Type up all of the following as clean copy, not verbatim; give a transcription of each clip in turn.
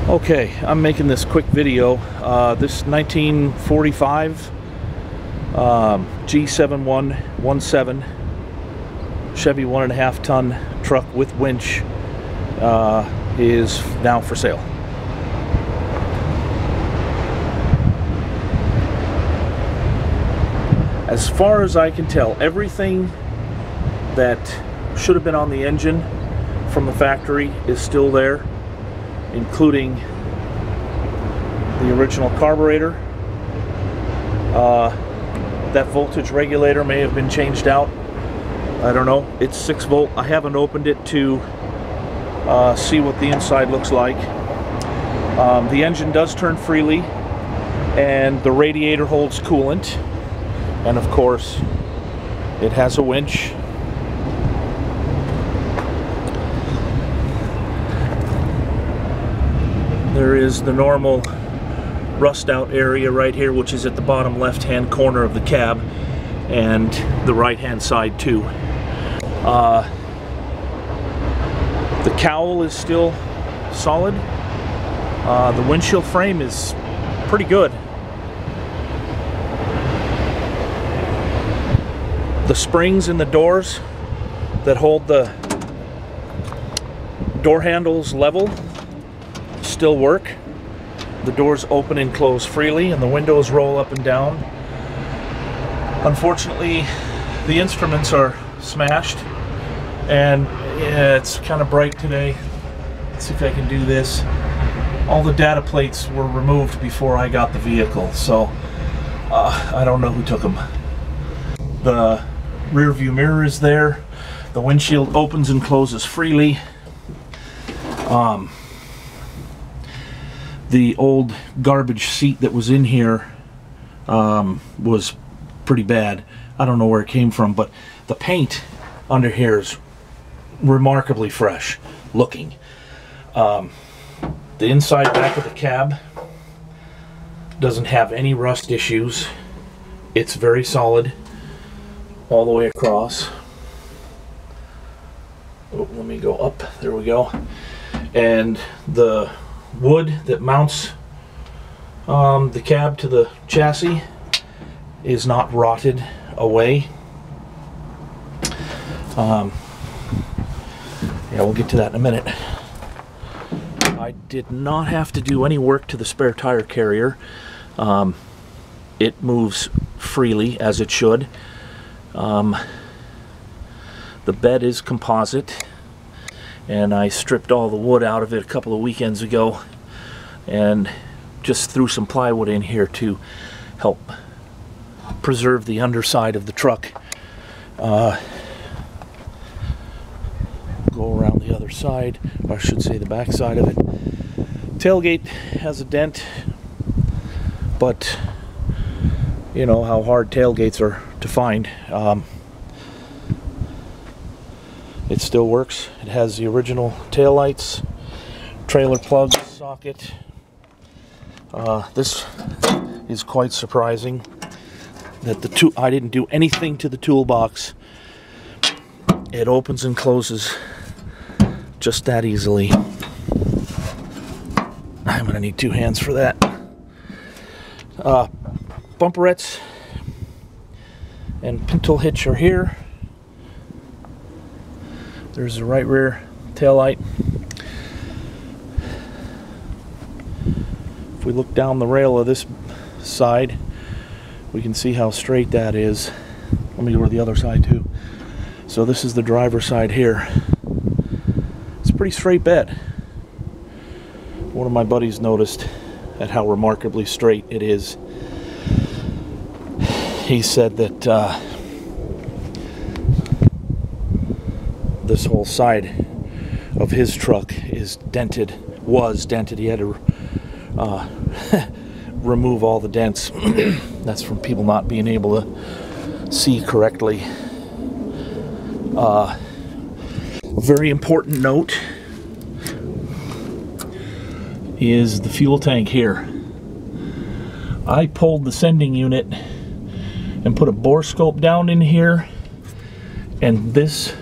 Okay, I'm making this quick video. This 1945 G7117 Chevy 1.5 ton truck with winch is now for sale. As far as I can tell, everything that should have been on the engine from the factory is still there, including the original carburetor. That voltage regulator may have been changed out. I don't know. It's 6 volt. I haven't opened it to see what the inside looks like. The engine does turn freely, and the radiator holds coolant, and of course it has a winch. There is the normal rust out area right here, which is at the bottom left hand corner of the cab, and the right hand side too. The cowl is still solid. The windshield frame is pretty good. The springs in the doors that hold the door handles level still work. The doors open and close freely, and the windows roll up and down. Unfortunately, the instruments are smashed, and yeah, it's kind of bright today. Let's see if I can do this. All the data plates were removed before I got the vehicle, so I don't know who took them. The rear view mirror is there. The windshield opens and closes freely. The old garbage seat that was in here was pretty bad. I don't know where it came from, but the paint under here is remarkably fresh looking. The inside back of the cab doesn't have any rust issues. It's very solid all the way across. Oh, let me go up. There we go. And the wood that mounts the cab to the chassis is not rotted away. Yeah, we'll get to that in a minute. I did not have to do any work to the spare tire carrier. It moves freely, as it should. The bed is composite, and I stripped all the wood out of it a couple of weekends ago and just threw some plywood in here to help preserve the underside of the truck. Go around the other side, or I should say the back side of it. Tailgate has a dent, but you know how hard tailgates are to find. It still works. It has the original taillights, trailer plug socket. This is quite surprising that I didn't do anything to the toolbox. It opens and closes just that easily. I'm gonna need 2 hands for that. Bumperettes and pintle hitch are here. There's the right rear taillight. If we look down the rail of this side, we can see how straight that is. Let me go to the other side too. So this is the driver's side here. It's a pretty straight bed. One of my buddies noticed at how remarkably straight it is. He said that this whole side of his truck is dented, was dented. He had to remove all the dents. That's from people not being able to see correctly. A very important note is the fuel tank here. I pulled the sending unit and put a bore scope down in here, and this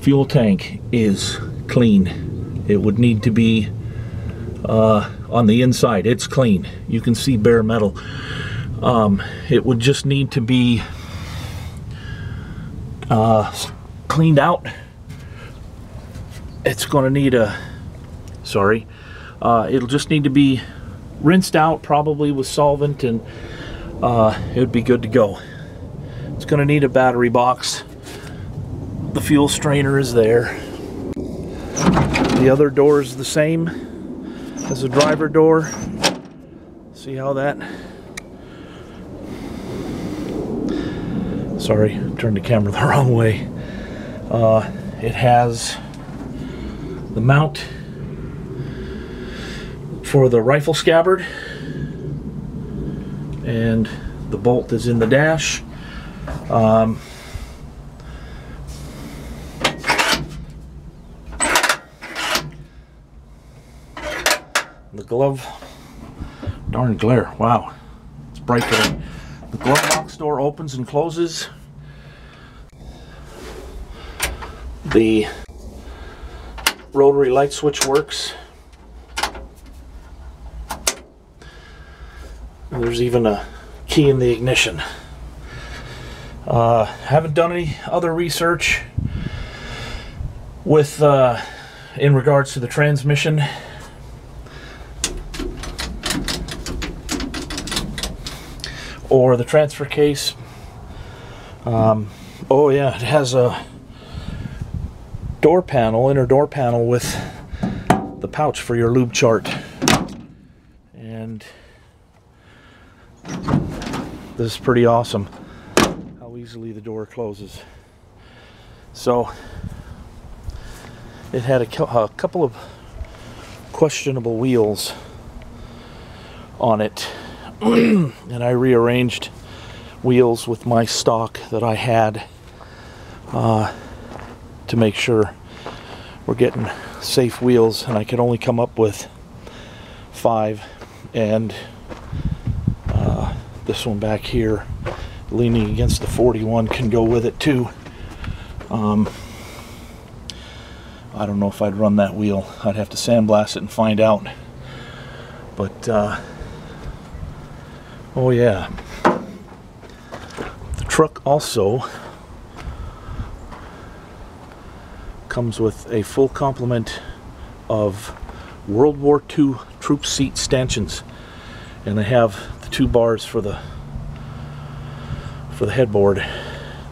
fuel tank is clean. It would need to be on the inside. It's clean. You can see bare metal. It would just need to be cleaned out. It's going to need a, sorry, it'll just need to be rinsed out, probably with solvent, and it would be good to go. It's going to need a battery box. The fuel strainer is there. The other door is the same as the driver door. See how that, sorry, turned the camera the wrong way. It has the mount for the rifle scabbard, and the bolt is in the dash. The glove, darn glare, wow, it's bright today. The glove box door opens and closes. The rotary light switch works. There's even a key in the ignition. Haven't done any other research with in regards to the transmission. Or the transfer case. Oh yeah, it has a door panel, inner door panel with the pouch for your lube chart. And this is pretty awesome, how easily the door closes. So it had a couple of questionable wheels on it. And I rearranged wheels with my stock that I had to make sure we're getting safe wheels, and I could only come up with 5, and this one back here leaning against the 41 can go with it too. I don't know if I'd run that wheel. I'd have to sandblast it and find out, but oh yeah. The truck also comes with a full complement of World War II troop seat stanchions, and they have the 2 bars for the headboard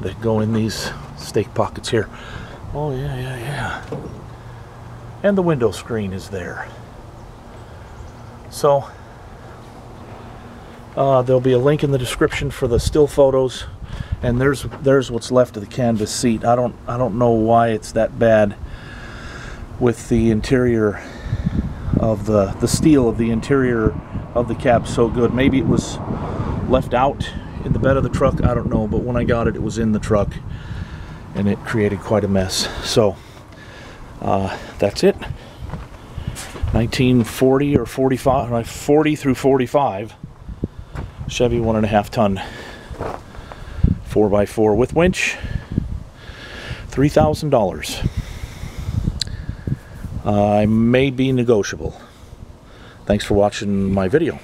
that go in these stake pockets here. Oh yeah. And the window screen is there. So there'll be a link in the description for the still photos, and there's what's left of the canvas seat. I don't know why it's that bad with the interior of the steel of the interior of the cab so good. Maybe it was left out in the bed of the truck, I don't know, but when I got it, it was in the truck, and it created quite a mess. So that's it. 1940 or 45, 40 through 45. Chevy 1.5 ton 4x4 with winch, $3,000. I may be negotiable. Thanks for watching my video.